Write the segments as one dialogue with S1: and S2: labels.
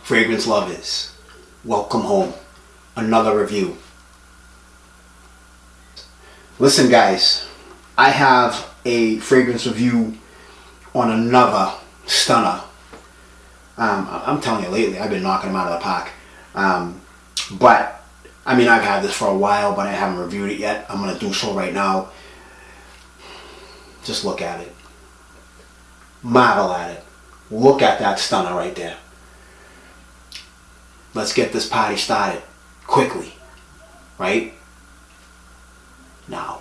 S1: Fragrance lovers, welcome home. Another review. Listen guys, I have a fragrance review on another stunner. I'm telling you, lately I've been knocking them out of the park. But I mean, I've had this for a while, but I haven't reviewed it yet. I'm gonna do so right now. Just look at it. Marvel at it. Look at that stunner right there. Let's get this party started quickly, right? Now.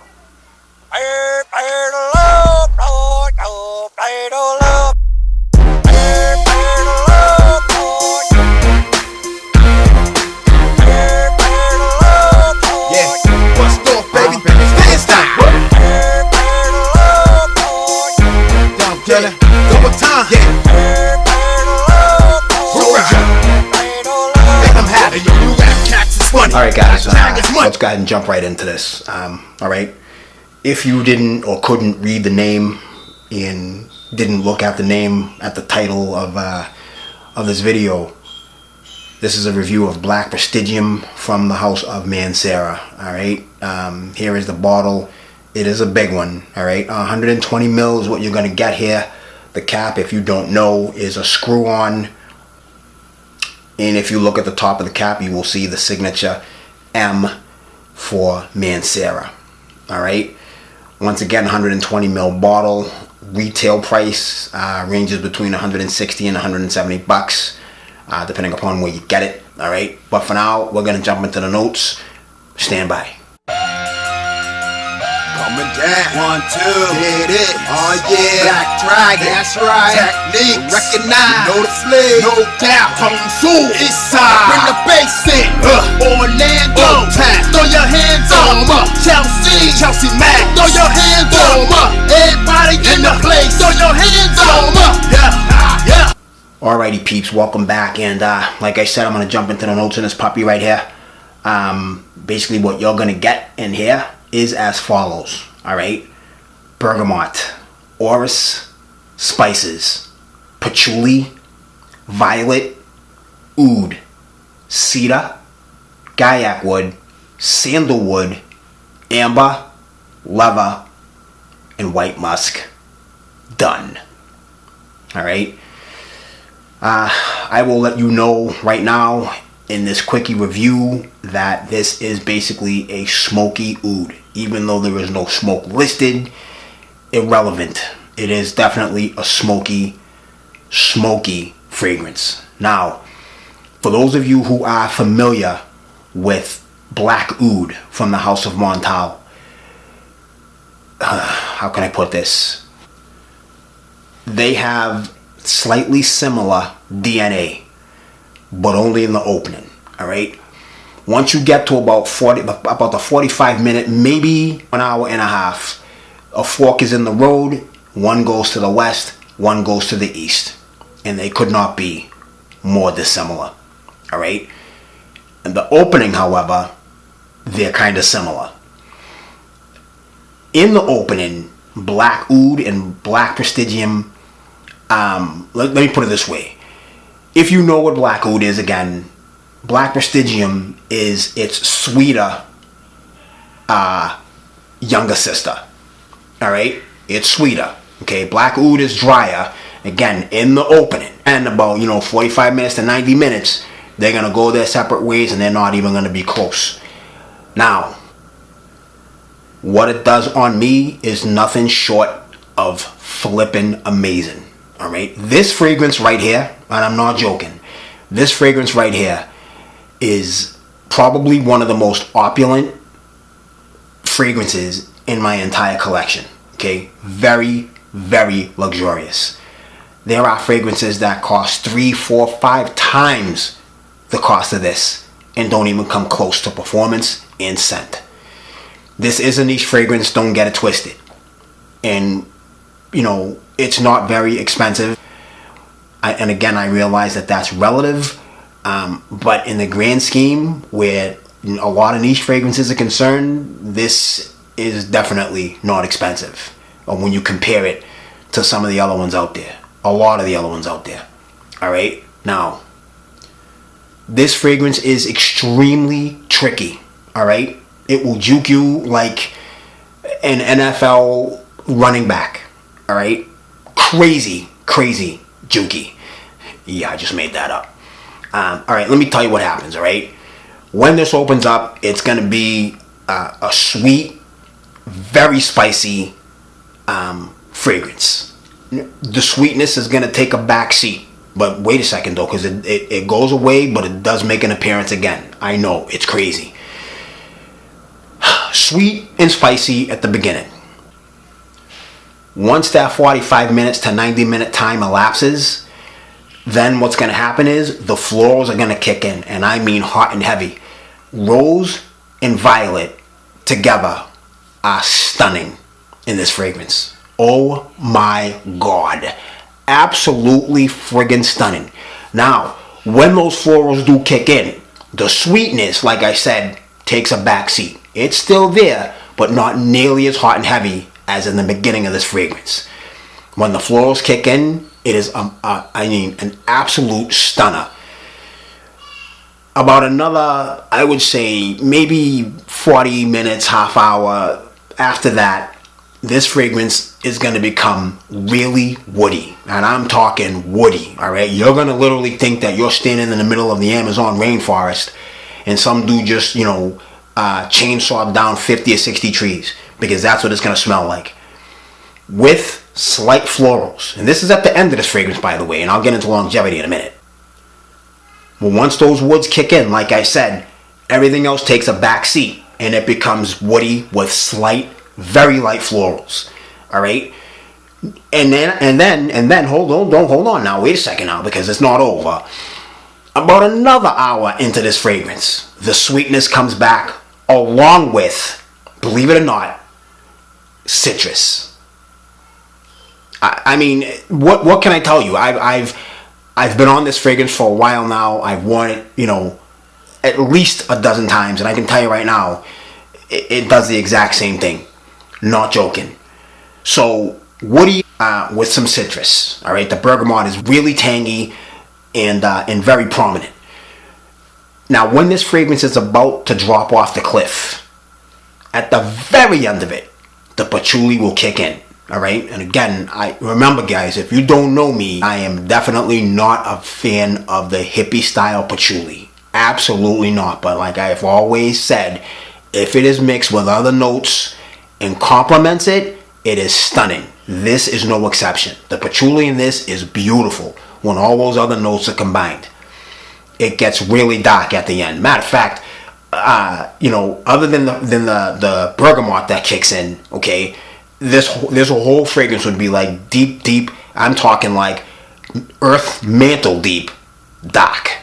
S1: Alright guys, let's go ahead and jump right into this. Alright, if you didn't or couldn't read the name and didn't look at the name at the title of this video, this is a review of Black Prestigium from the house of Mancera. Alright, here is the bottle. It is a big one. Alright, 120 mil is what you're going to get here. The cap, if you don't know, is a screw-on. And if you look at the top of the cap, you will see the signature M for Mancera. Alright. Once again, 120 ml bottle. Retail price ranges between 160 and 170 bucks, depending upon where you get it. Alright. But for now, we're going to jump into the notes. Stand by.
S2: Coming down, 1, 2, did it, oh yeah, Black Dragon, that's right, techniques, recognize, you know the flavor, no doubt, Kung Fu, Eastside, bring the bass in, Orlando, throw your hands on, Chelsea Max, throw your hands on, everybody in the place, throw your hands on, yeah.
S1: Alrighty peeps, welcome back, and like I said, I'm going to jump into the notes in this puppy right here. Basically what you're going to get in here is as follows. Alright, bergamot, orris, spices, patchouli, violet, oud, cedar, gaiac wood, sandalwood, amber, leather, and white musk. Done. Alright, I will let you know right now in this quickie review that this is basically a smoky oud. Even though there is no smoke listed, irrelevant. It is definitely a smoky fragrance. Now, for those of you who are familiar with black oud from the house of Montal, how can I put this? They have slightly similar DNA, but only in the opening. Alright, once you get to about the 45-minute, maybe an hour and a half, a fork is in the road. One goes to the west, one goes to the east, and they could not be more dissimilar. Alright, in the opening, however, they're kind of similar. In the opening, black oud and black prestigium, let me put it this way. If you know what black oud is, again, Black Prestigium is its sweeter younger sister. Alright? It's sweeter. Okay? Black oud is drier. Again, in the opening. And about, 45 minutes to 90 minutes, they're going to go their separate ways and they're not even going to be close. Now, what it does on me is nothing short of flippin' amazing. Alright? This fragrance right here, and I'm not joking, this fragrance right here is probably one of the most opulent fragrances in my entire collection. Okay, very, very luxurious. There are fragrances that cost 3, 4, 5 times the cost of this and don't even come close to performance and scent. This is a niche fragrance, don't get it twisted. And it's not very expensive. And again, I realize that that's relative. But in the grand scheme, where a lot of niche fragrances are concerned, this is definitely not expensive. Or when you compare it to some of the other ones out there. A lot of the other ones out there. Alright? Now, This fragrance is extremely tricky, all right? It will juke you like an NFL running back, all right? Crazy jukey. Yeah, I just made that up. All right, let me tell you what happens, all right? When this opens up, it's going to be a sweet, very spicy fragrance. The sweetness is going to take a back seat. But wait a second though, because it goes away, but it does make an appearance again. I know, it's crazy. Sweet and spicy at the beginning. Once that 45 minutes to 90 minute time elapses, then what's going to happen is the florals are going to kick in. And I mean hot and heavy. Rose and violet together are stunning in this fragrance. Oh my God. Absolutely friggin' stunning. Now, when those florals do kick in, the sweetness, like I said, takes a backseat. It's still there, but not nearly as hot and heavy as in the beginning of this fragrance. When the florals kick in, it is, an absolute stunner. About another, I would say, maybe 40 minutes, half hour after that, this fragrance is going to become really woody. And I'm talking woody, all right? You're going to literally think that you're standing in the middle of the Amazon rainforest and some dude just, chainsawed down 50 or 60 trees, because that's what it's going to smell like. With slight florals. And this is at the end of this fragrance, by the way, and I'll get into longevity in a minute. But once those woods kick in, like I said, everything else takes a back seat and it becomes woody with slight, very light florals. All right? And then hold on now, wait a second now, because it's not over. About another hour into this fragrance, the sweetness comes back along with, believe it or not, citrus. I mean, what can I tell you? I've been on this fragrance for a while now. I've worn it, at least a dozen times, and I can tell you right now, it does the exact same thing. Not joking. So woody with some citrus. All right, the bergamot is really tangy and very prominent. Now, when this fragrance is about to drop off the cliff, at the very end of it, the patchouli will kick in. All right, and again, I remember, guys, if you don't know me, I am definitely not a fan of the hippie style patchouli. Absolutely not. But like I've always said, if it is mixed with other notes and complements it, it is stunning. This is no exception. The patchouli in this is beautiful when all those other notes are combined. It gets really dark at the end. Matter of fact, other than the bergamot that kicks in, okay, this whole fragrance would be like deep. I'm talking like earth mantle deep, dark.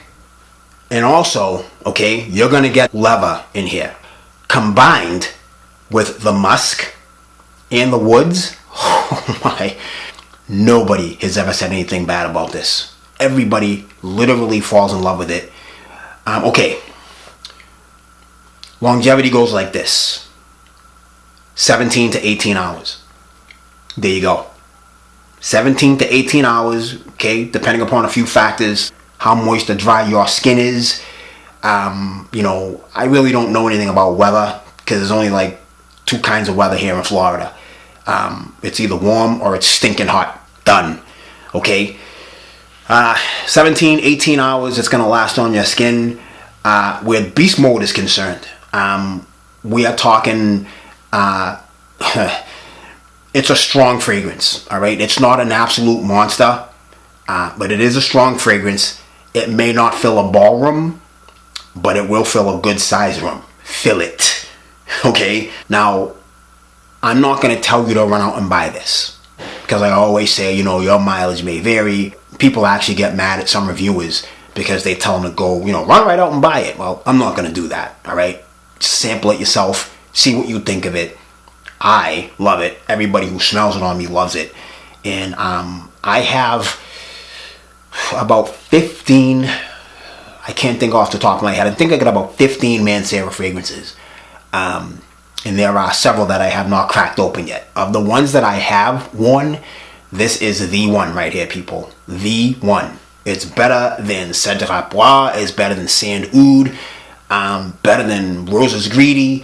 S1: And also, okay, you're gonna get leather in here, combined with the musk and the woods. Oh my! Nobody has ever said anything bad about this. Everybody literally falls in love with it. Okay. Longevity goes like this. 17 to 18 hours. There you go. 17 to 18 hours, okay, depending upon a few factors, how moist or dry your skin is. I really don't know anything about weather, because there's only like two kinds of weather here in Florida. It's either warm or it's stinking hot. Done. Okay. 17, 18 hours it's going to last on your skin. Where beast mode is concerned, we are talking... it's a strong fragrance, all right? It's not an absolute monster, but it is a strong fragrance. It may not fill a ballroom, but it will fill a good size room. Fill it, okay? Now, I'm not going to tell you to run out and buy this, because I always say, your mileage may vary. People actually get mad at some reviewers because they tell them to go, run right out and buy it. Well, I'm not going to do that, all right? Sample it yourself. See what you think of it. I love it. Everybody who smells it on me loves it. And I have about 15, I can't think off the top of my head. I think I got about 15 Mancera fragrances. And there are several that I have not cracked open yet. Of the ones that I have worn, this is the one right here, people. The one. It's better than Cedric Bois. It's better than Sand Oud. Better than Rosa's Greedy.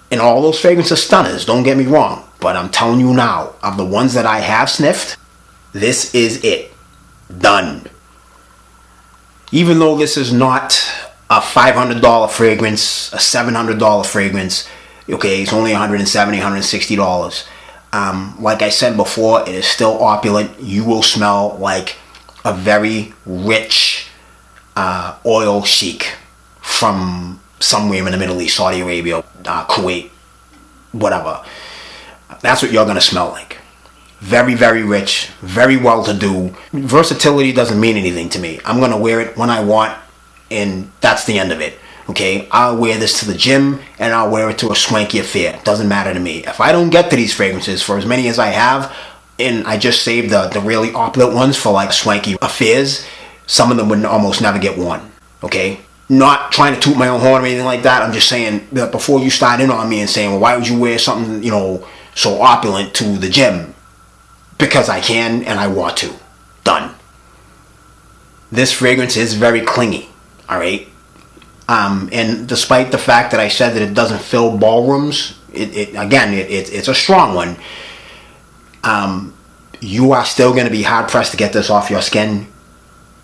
S1: And all those fragrances are stunners, don't get me wrong. But I'm telling you now, of the ones that I have sniffed, this is it. Done. Even though this is not a $500 fragrance, a $700 fragrance, okay, it's only $170, $160. Like I said before, it is still opulent. You will smell like a very rich oil chic from somewhere in the Middle East, Saudi Arabia, Kuwait, whatever. That's what you're going to smell like. Very, very rich, very well-to-do. Versatility doesn't mean anything to me. I'm going to wear it when I want, and that's the end of it. Okay, I'll wear this to the gym, and I'll wear it to a swanky affair. Doesn't matter to me. If I don't get to these fragrances for as many as I have, and I just saved the really opulent ones for like swanky affairs, some of them would almost never get worn. Okay? Not trying to toot my own horn or anything like that. I'm just saying that before you start in on me and saying, well, why would you wear something, you know, so opulent to the gym? Because I can and I want to. Done. This fragrance is very clingy. All right? And despite the fact that I said that it doesn't fill ballrooms, it's a strong one. You are still going to be hard pressed to get this off your skin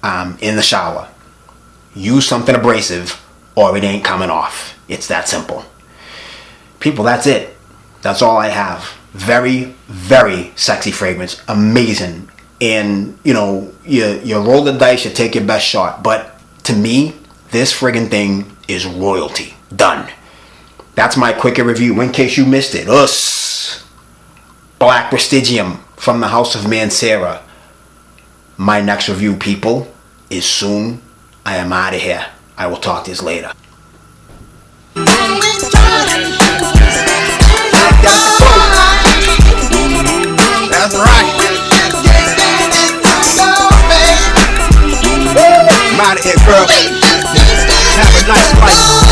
S1: in the shower. Use something abrasive or it ain't coming off. It's that simple. People, that's it. That's all I have. Very, very sexy fragrance. Amazing. And, you know, you roll the dice, you take your best shot. But to me, this friggin' thing is royalty. Done. That's my quicker review in case you missed it. Black Prestigium from the House of Mancera. My next review, people, is soon. I am out of here. I will talk to you later.
S2: That's right. I'm out of here, girl. Have a nice life.